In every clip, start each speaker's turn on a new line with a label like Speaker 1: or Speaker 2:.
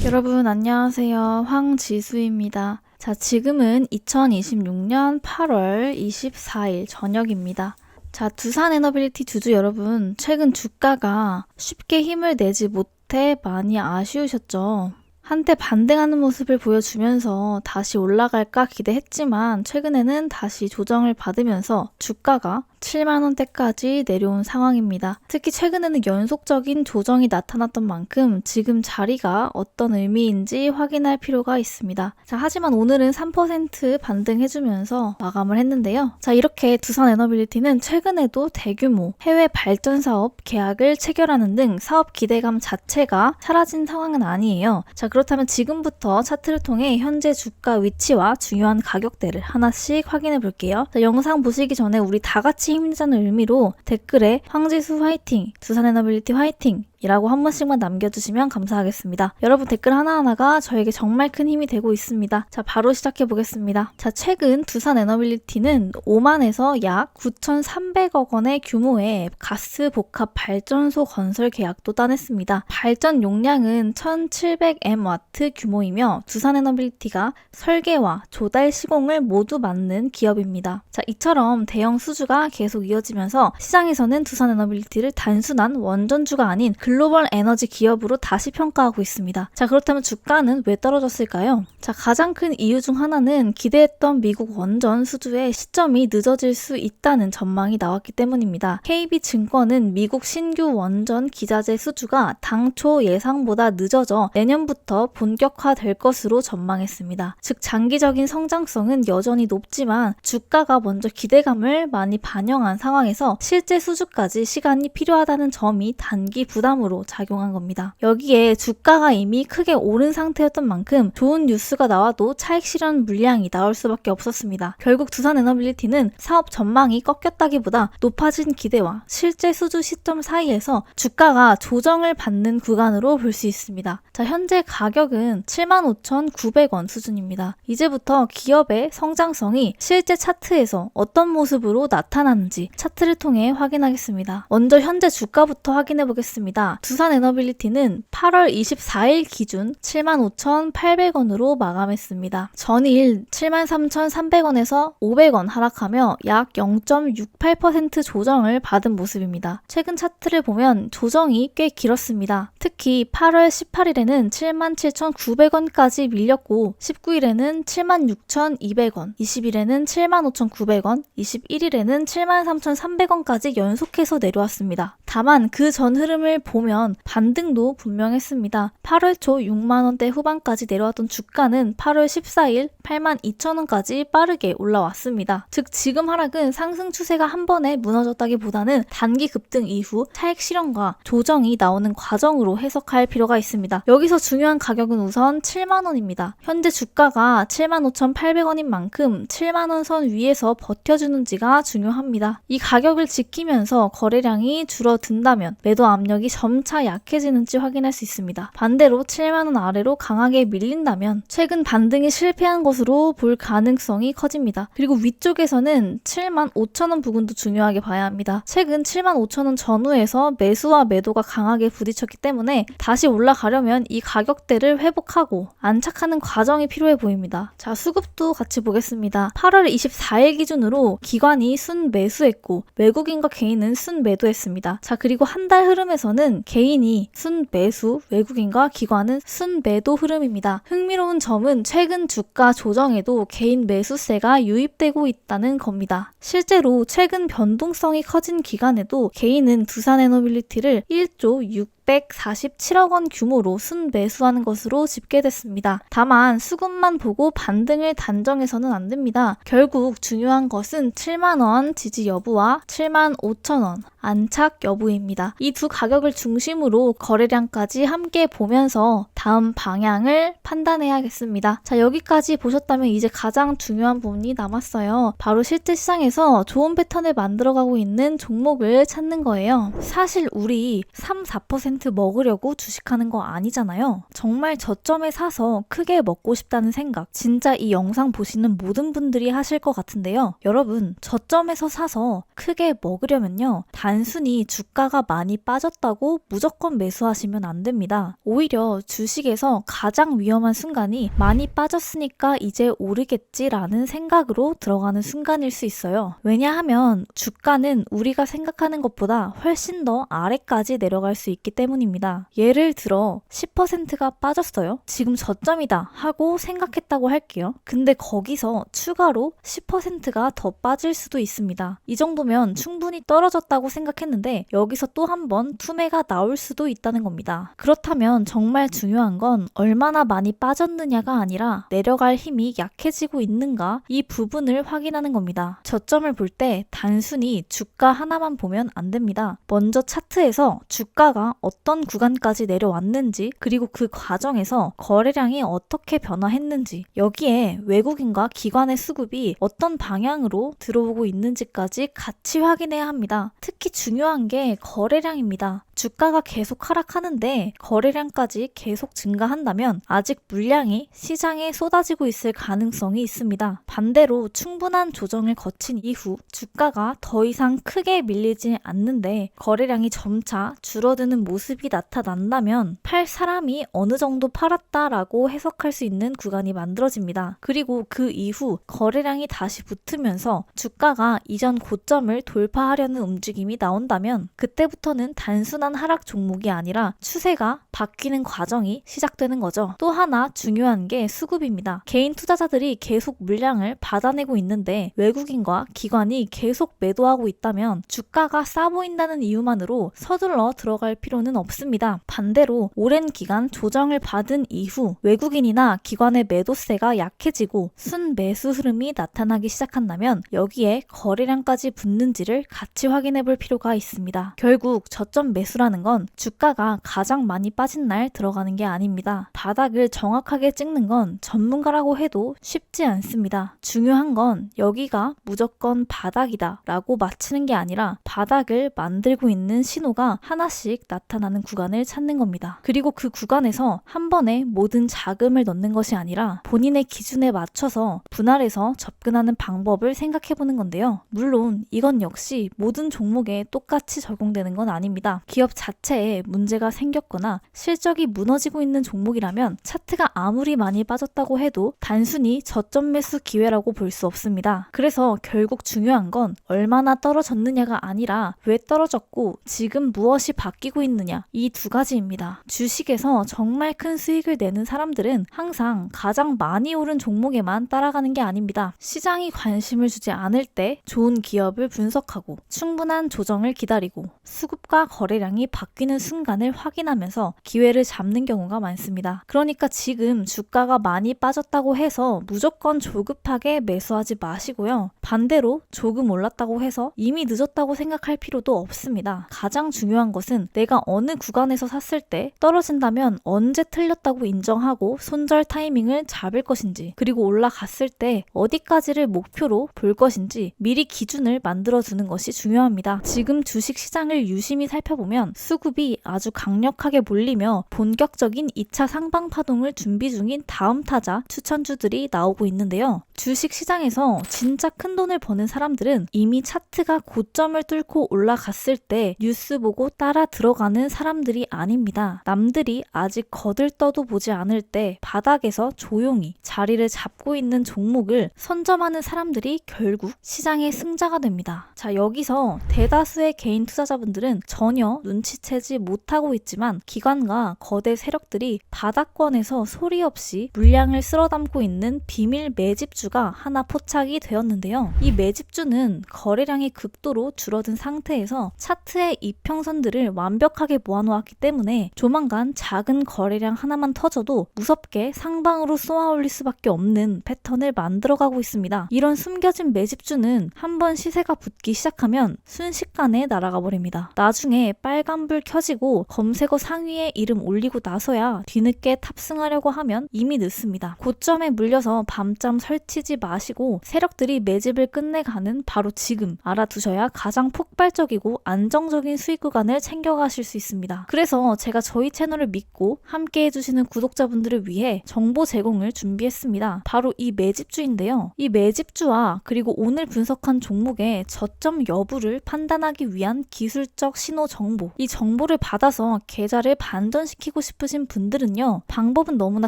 Speaker 1: 여러분 안녕하세요. 황지수입니다. 자, 지금은 2026년 8월 24일 저녁입니다. 자, 두산에너빌리티 주주 여러분, 최근 주가가 쉽게 힘을 내지 못해 많이 아쉬우셨죠? 한때 반등하는 모습을 보여주면서 다시 올라갈까 기대했지만 최근에는 다시 조정을 받으면서 주가가 7만원대까지 내려온 상황입니다. 특히 최근에는 연속적인 조정이 나타났던 만큼 지금 자리가 어떤 의미인지 확인할 필요가 있습니다. 자, 하지만 오늘은 3% 반등해주면서 마감을 했는데요. 자, 이렇게 두산에너빌리티는 최근에도 대규모 해외 발전 사업 계약을 체결하는 등 사업 기대감 자체가 사라진 상황은 아니에요. 자, 그렇다면 지금부터 차트를 통해 현재 주가 위치와 중요한 가격대를 하나씩 확인해 볼게요. 자, 영상 보시기 전에 우리 다 같이 힘내자는 의미로 댓글에 황지수 화이팅, 두산에너빌리티 화이팅 이라고 한 번씩만 남겨주시면 감사하겠습니다. 여러분 댓글 하나하나가 저에게 정말 큰 힘이 되고 있습니다. 자, 바로 시작해 보겠습니다. 자, 최근 두산에너빌리티는 오만에서 약 9,300억 원의 규모의 가스 복합 발전소 건설 계약도 따냈습니다. 발전 용량은 1,700MW 규모이며 두산에너빌리티가 설계와 조달 시공을 모두 맡는 기업입니다. 자, 이처럼 대형 수주가 계속 이어지면서 시장에서는 두산에너빌리티를 단순한 원전주가 아닌 글로벌 에너지 기업으로 다시 평가하고 있습니다. 자, 그렇다면 주가는 왜 떨어졌을까요? 자, 가장 큰 이유 중 하나는 기대했던 미국 원전 수주의 시점이 늦어질 수 있다는 전망이 나왔기 때문입니다. KB증권은 미국 신규 원전 기자재 수주가 당초 예상보다 늦어져 내년부터 본격화될 것으로 전망했습니다. 즉, 장기적인 성장성은 여전히 높지만 주가가 먼저 기대감을 많이 반영한 상황에서 실제 수주까지 시간이 필요하다는 점이 단기 부담으로 작용한 겁니다. 여기에 주가가 이미 크게 오른 상태였던 만큼 좋은 뉴스가 나와도 차익 실현 물량이 나올 수밖에 없었습니다. 결국 두산에너빌리티는 사업 전망이 꺾였다기보다 높아진 기대와 실제 수주 시점 사이에서 주가가 조정을 받는 구간으로 볼 수 있습니다. 자, 현재 가격은 75,900원 수준입니다. 이제부터 기업의 성장성이 실제 차트에서 어떤 모습으로 나타나는지 차트를 통해 확인하겠습니다. 먼저 현재 주가부터 확인해 보겠습니다. 두산에너빌리티는 8월 24일 기준 75,800원으로 마감했습니다. 전일 73,300원에서 500원 하락하며 약 0.68% 조정을 받은 모습입니다. 최근 차트를 보면 조정이 꽤 길었습니다. 특히 8월 18일에는 77,900원까지 밀렸고 19일에는 76,200원, 20일에는 75,900원, 21일에는 73,300원까지 연속해서 내려왔습니다. 다만 그 전 흐름을 보면 반등도 분명했습니다. 8월 초 6만원대 후반까지 내려왔던 주가는 8월 14일 82,000원까지 빠르게 올라왔습니다. 즉, 지금 하락은 상승 추세가 한 번에 무너졌다기보다는 단기 급등 이후 차익 실현과 조정이 나오는 과정으로 해석할 필요가 있습니다. 여기서 중요한 가격은 우선 7만원입니다. 현재 주가가 75,800원인 만큼 7만원 선 위에서 버텨주는지가 중요합니다. 이 가격을 지키면서 거래량이 줄어든다면 매도 압력이 점차 약해지는지 확인할 수 있습니다. 반대로 7만원 아래로 강하게 밀린다면 최근 반등이 실패한 것으로 볼 가능성이 커집니다. 그리고 위쪽에서는 75,000원 부근도 중요하게 봐야 합니다. 최근 75,000원 전후에서 매수와 매도가 강하게 부딪혔기 때문에 다시 올라가려면 이 가격대를 회복하고 안착하는 과정이 필요해 보입니다. 자, 수급도 같이 보겠습니다. 8월 24일 기준으로 기관이 순매수했고 외국인과 개인은 순매도했습니다. 자, 그리고 한 달 흐름에서는 개인이 순매수, 외국인과 기관은 순매도 흐름입니다. 흥미로운 점은 최근 주가 조정에도 개인 매수세가 유입되고 있다는 겁니다. 실제로 최근 변동성이 커진 기간에도 개인은 두산에너빌리티를 1조 647억 원 규모로 순매수하는 것으로 집계됐습니다. 다만 수급만 보고 반등을 단정해서는 안 됩니다. 결국 중요한 것은 7만 원 지지 여부와 75,000원 안착 여부입니다. 이 두 가격을 중심으로 거래량까지 함께 보면서 다음 방향을 판단해야겠습니다. 자, 여기까지 보셨다면 이제 가장 중요한 부분이 남았어요. 바로 실제 시장에서 좋은 패턴을 만들어가고 있는 종목을 찾는 거예요. 사실 우리 3, 4% 10% 먹으려고 주식하는 거 아니잖아요. 정말 저점에 사서 크게 먹고 싶다는 생각, 진짜 이 영상 보시는 모든 분들이 하실 것 같은데요. 여러분, 저점에서 사서 크게 먹으려면요, 단순히 주가가 많이 빠졌다고 무조건 매수하시면 안 됩니다. 오히려 주식에서 가장 위험한 순간이 많이 빠졌으니까 이제 오르겠지라는 생각으로 들어가는 순간일 수 있어요. 왜냐하면 주가는 우리가 생각하는 것보다 훨씬 더 아래까지 내려갈 수 있기 때문입니다. 예를 들어 10%가 빠졌어요. 지금 저점이다 하고 생각했다고 할게요. 근데 거기서 추가로 10%가 더 빠질 수도 있습니다. 이 정도면 충분히 떨어졌다고 생각했는데 여기서 또 한 번 투매가 나올 수도 있다는 겁니다. 그렇다면 정말 중요한 건 얼마나 많이 빠졌느냐가 아니라 내려갈 힘이 약해지고 있는가, 이 부분을 확인하는 겁니다. 저점을 볼 때 단순히 주가 하나만 보면 안 됩니다. 먼저 차트에서 주가가 어떤 구간까지 내려왔는지, 그리고 그 과정에서 거래량이 어떻게 변화했는지, 여기에 외국인과 기관의 수급이 어떤 방향으로 들어오고 있는지까지 같이 확인해야 합니다. 특히 중요한 게 거래량입니다. 주가가 계속 하락하는데 거래량까지 계속 증가한다면 아직 물량이 시장에 쏟아지고 있을 가능성이 있습니다. 반대로 충분한 조정을 거친 이후 주가가 더 이상 크게 밀리지 않는데 거래량이 점차 줄어드는 모습이 나타난다면 팔 사람이 어느 정도 팔았다라고 해석할 수 있는 구간이 만들어집니다. 그리고 그 이후 거래량이 다시 붙으면서 주가가 이전 고점을 돌파하려는 움직임이 나온다면 그때부터는 단순한 하락 종목이 아니라 추세가 바뀌는 과정이 시작되는 거죠. 또 하나 중요한 게 수급입니다. 개인 투자자들이 계속 물량을 받아내고 있는데 외국인과 기관이 계속 매도하고 있다면 주가가 싸 보인다는 이유만으로 서둘러 들어갈 필요는 없습니다. 반대로 오랜 기간 조정을 받은 이후 외국인이나 기관의 매도세가 약해지고 순매수 흐름이 나타나기 시작한다면 여기에 거래량까지 붙는지를 같이 확인해 볼 필요가 있습니다. 결국 저점 매수라는 건 주가가 가장 많이 빠진 날 들어가는 게 아닙니다. 바닥을 정확하게 찍는 건 전문가라고 해도 쉽지 않습니다. 중요한 건 여기가 무조건 바닥이다 라고 맞추는 게 아니라 바닥을 만들고 있는 신호가 하나씩 나타나는 구간을 찾는 겁니다. 그리고 그 구간에서 한 번에 모든 자금을 넣는 것이 아니라 본인의 기준에 맞춰서 분할해서 접근하는 방법을 생각해 보는 건데요. 물론 이건 역시 모든 종목에 똑같이 적용되는 건 아닙니다. 기업 자체에 문제가 생겼거나 실적이 무너지고 있는 종목이라면 차트가 아무리 많이 빠졌다고 해도 단순히 저점 매수 기회라고 볼 수 없습니다. 그래서 결국 중요한 건 얼마나 떨어졌느냐가 아니라 왜 떨어졌고 지금 무엇이 바뀌고 있느냐, 이 두 가지입니다. 주식에서 정말 큰 수익을 내는 사람들은 항상 가장 많이 오른 종목에만 따라가는 게 아닙니다. 시장이 관심을 주지 않을 때 좋은 기업을 분석하고 충분한 조정을 기다리고 수급과 거래량이 바뀌는 순간을 확인하면서 기회를 잡는 경우가 많습니다. 그러니까 지금 주가가 많이 빠졌다고 해서 무조건 조급하게 매수하지 마시고요. 반대로 조금 올랐다고 해서 이미 늦었다고 생각할 필요도 없습니다. 가장 중요한 것은 내가 어느 구간에서 샀을 때 떨어진다면 언제 틀렸다고 인정하고 손절 타이밍을 잡을 것인지, 그리고 올라갔을 때 어디까지를 목표로 볼 것인지 미리 기준을 만들어두는 것이 중요합니다. 지금 주식 시장을 유심히 살펴보면 수급이 아주 강력하게 몰리며 본격적인 2차 상방 파동을 준비 중인 다음 타자 추천주들이 나오고 있는데요. 주식 시장에서 진짜 큰 돈을 버는 사람들은 이미 차트가 고점을 뚫고 올라갔을 때 뉴스 보고 따라 들어가는 사람들이 아닙니다. 남들이 아직 거들떠도 보지 않을 때 바닥에서 조용히 자리를 잡고 있는 종목을 선점하는 사람들이 결국 시장의 승자가 됩니다. 자, 여기서 대다수의 개인 투자자분들은 전혀 눈치채지 못하고 있지만 기관과 거대 세력들이 바닥권에서 소리 없이 물량을 쓸어담고 있는 비밀 매집주가 하나 포착이 되었는데요. 이 매집주는 거래량이 극도로 줄어든 상태에서 차트의 이평선들을 완벽하게 모아놓았기 때문에 조만간 작은 거래량 하나만 터져도 무섭게 상방으로 쏘아올릴 수밖에 없는 패턴을 만들어가고 있습니다. 이런 숨겨진 매집주는 한번 시세가 붙기 시작하면 순식간에 날아가 버립니다. 나중에 빨간 빨간불 켜지고 검색어 상위에 이름 올리고 나서야 뒤늦게 탑승하려고 하면 이미 늦습니다. 고점에 물려서 밤잠 설치지 마시고 세력들이 매집을 끝내가는 바로 지금 알아두셔야 가장 폭발적이고 안정적인 수익 구간을 챙겨가실 수 있습니다. 그래서 제가 저희 채널을 믿고 함께 해주시는 구독자분들을 위해 정보 제공을 준비했습니다. 바로 이 매집주인데요. 이 매집주와 그리고 오늘 분석한 종목의 저점 여부를 판단하기 위한 기술적 신호 정보, 이 정보를 받아서 계좌를 반전시키고 싶으신 분들은요, 방법은 너무나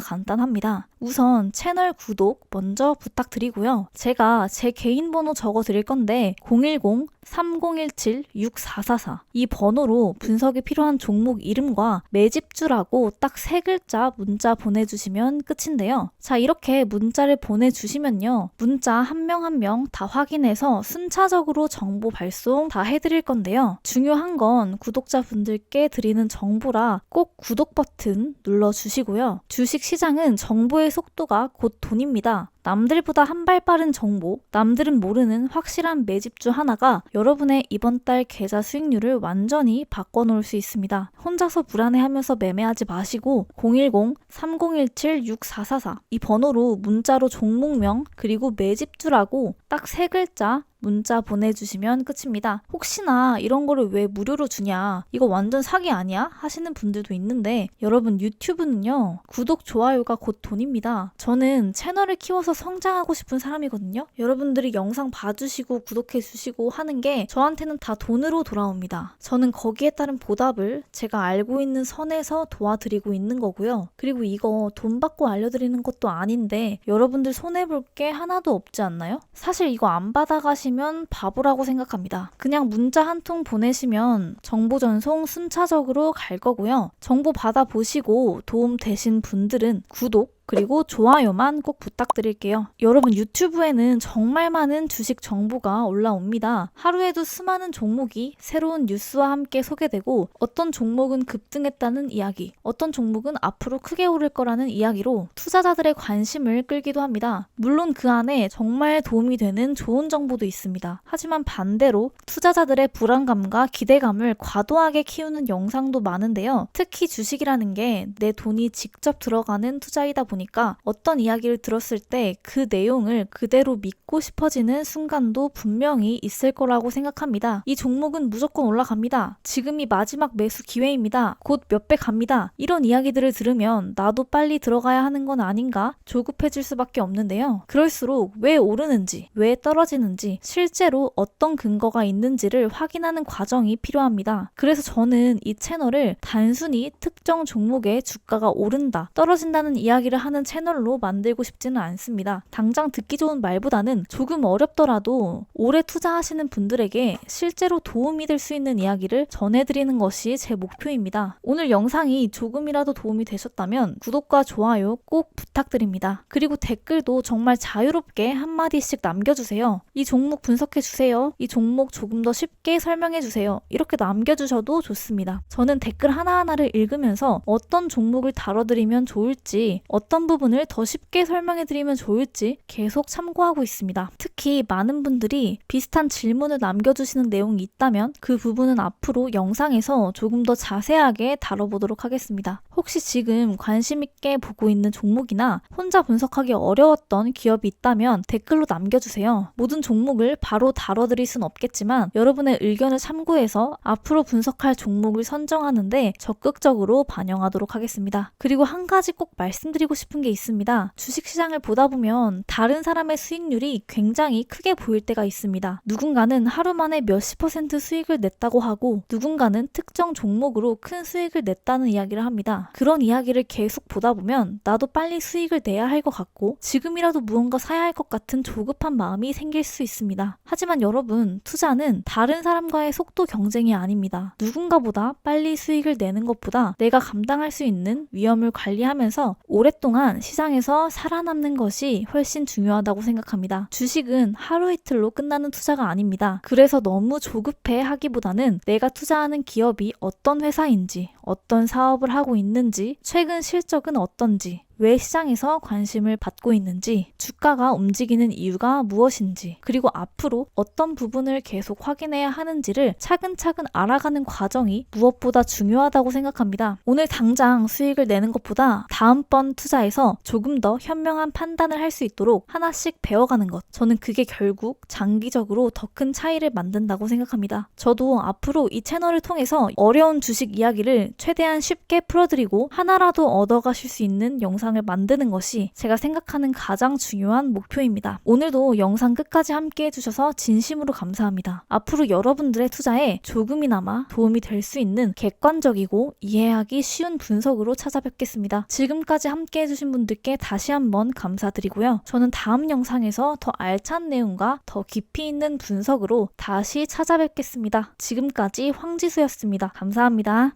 Speaker 1: 간단합니다. 우선 채널 구독 먼저 부탁드리고요. 제가 제 개인 번호 적어 드릴 건데 010-3017-6444 이 번호로 분석이 필요한 종목 이름과 매집주라고 딱 3글자 문자 보내주시면 끝인데요. 자, 이렇게 문자를 보내주시면요, 문자 한 명 한 명 다 확인해서 순차적으로 정보 발송 다 해드릴 건데요. 중요한 건 구독자분들께 드리는 정보라 꼭 구독 버튼 눌러주시고요. 주식시장은 정보의 속도가 곧 돈입니다. 남들보다 한 발 빠른 정보, 남들은 모르는 확실한 매집주 하나가 여러분의 이번 달 계좌 수익률을 완전히 바꿔놓을 수 있습니다. 혼자서 불안해하면서 매매하지 마시고 010-3017-6444 이 번호로 문자로 종목명 그리고 매집주라고 딱 3글자 문자 보내주시면 끝입니다. 혹시나 이런 거를 왜 무료로 주냐, 이거 완전 사기 아니야? 하시는 분들도 있는데 여러분, 유튜브는요, 구독, 좋아요가 곧 돈입니다. 저는 채널을 키워서 성장하고 싶은 사람이거든요. 여러분들이 영상 봐주시고 구독해주시고 하는 게 저한테는 다 돈으로 돌아옵니다. 저는 거기에 따른 보답을 제가 알고 있는 선에서 도와드리고 있는 거고요. 그리고 이거 돈 받고 알려드리는 것도 아닌데 여러분들 손해볼 게 하나도 없지 않나요? 사실 이거 안 받아가시면 바보라고 생각합니다. 그냥 문자 한 통 보내시면 정보 전송 순차적으로 갈 거고요. 정보 받아보시고 도움 되신 분들은 구독 그리고 좋아요만 꼭 부탁드릴게요. 여러분, 유튜브에는 정말 많은 주식 정보가 올라옵니다. 하루에도 수많은 종목이 새로운 뉴스와 함께 소개되고 어떤 종목은 급등했다는 이야기, 어떤 종목은 앞으로 크게 오를 거라는 이야기로 투자자들의 관심을 끌기도 합니다. 물론 그 안에 정말 도움이 되는 좋은 정보도 있습니다. 하지만 반대로 투자자들의 불안감과 기대감을 과도하게 키우는 영상도 많은데요. 특히 주식이라는 게 내 돈이 직접 들어가는 투자이다 보니까 어떤 이야기를 들었을 때 그 내용을 그대로 믿고 싶어지는 순간도 분명히 있을 거라고 생각합니다. 이 종목은 무조건 올라갑니다. 지금이 마지막 매수 기회입니다. 곧 몇 배 갑니다. 이런 이야기들을 들으면 나도 빨리 들어가야 하는 건 아닌가 조급해질 수밖에 없는데요. 그럴수록 왜 오르는지, 왜 떨어지는지, 실제로 어떤 근거가 있는지를 확인하는 과정이 필요합니다. 그래서 저는 이 채널을 단순히 특정 종목의 주가가 오른다, 떨어진다는 이야기를 하는 채널로 만들고 싶지는 않습니다. 당장 듣기 좋은 말보다는 조금 어렵더라도 오래 투자하시는 분들에게 실제로 도움이 될 수 있는 이야기를 전해드리는 것이 제 목표입니다. 오늘 영상이 조금이라도 도움이 되셨다면 구독과 좋아요 꼭 부탁드립니다. 그리고 댓글도 정말 자유롭게 한마디씩 남겨주세요. 이 종목 분석해주세요. 이 종목 조금 더 쉽게 설명해주세요. 이렇게 남겨주셔도 좋습니다. 저는 댓글 하나하나를 읽으면서 어떤 종목을 다뤄드리면 좋을지, 어떤 부분을 더 쉽게 설명해드리면 좋을지 계속 참고하고 있습니다. 특히 많은 분들이 비슷한 질문을 남겨주시는 내용이 있다면 그 부분은 앞으로 영상에서 조금 더 자세하게 다뤄보도록 하겠습니다. 혹시 지금 관심 있게 보고 있는 종목이나 혼자 분석하기 어려웠던 기업이 있다면 댓글로 남겨주세요. 모든 종목을 바로 다뤄드릴 순 없겠지만 여러분의 의견을 참고해서 앞으로 분석할 종목을 선정하는데 적극적으로 반영하도록 하겠습니다. 그리고 한 가지 꼭 말씀드리고 싶은 게 있습니다. 주식시장을 보다 보면 다른 사람의 수익률이 굉장히 크게 보일 때가 있습니다. 누군가는 하루 만에 몇십 % 수익을 냈다고 하고 누군가는 특정 종목으로 큰 수익을 냈다는 이야기를 합니다. 그런 이야기를 계속 보다 보면 나도 빨리 수익을 내야 할 것 같고 지금이라도 무언가 사야 할 것 같은 조급한 마음이 생길 수 있습니다. 하지만 여러분, 투자는 다른 사람과의 속도 경쟁이 아닙니다. 누군가보다 빨리 수익을 내는 것보다 내가 감당할 수 있는 위험을 관리하면서 오랫동안 시장에서 살아남는 것이 훨씬 중요하다고 생각합니다. 주식은 하루 이틀로 끝나는 투자가 아닙니다. 그래서 너무 조급해 하기보다는 내가 투자하는 기업이 어떤 회사인지, 어떤 사업을 하고 있는지, 최근 실적은 어떤지, 왜 시장에서 관심을 받고 있는지, 주가가 움직이는 이유가 무엇인지, 그리고 앞으로 어떤 부분을 계속 확인해야 하는지를 차근차근 알아가는 과정이 무엇보다 중요하다고 생각합니다. 오늘 당장 수익을 내는 것보다 다음번 투자에서 조금 더 현명한 판단을 할 수 있도록 하나씩 배워가는 것. 저는 그게 결국 장기적으로 더 큰 차이를 만든다고 생각합니다. 저도 앞으로 이 채널을 통해서 어려운 주식 이야기를 최대한 쉽게 풀어드리고 하나라도 얻어가실 수 있는 영상을 만드는 것이 제가 생각하는 가장 중요한 목표입니다. 오늘도 영상 끝까지 함께 해주셔서 진심으로 감사합니다. 앞으로 여러분들의 투자에 조금이나마 도움이 될 수 있는 객관적이고 이해하기 쉬운 분석으로 찾아뵙겠습니다. 지금까지 함께 해주신 분들께 다시 한번 감사드리고요. 저는 다음 영상에서 더 알찬 내용과 더 깊이 있는 분석으로 다시 찾아뵙겠습니다. 지금까지 황지수였습니다. 감사합니다.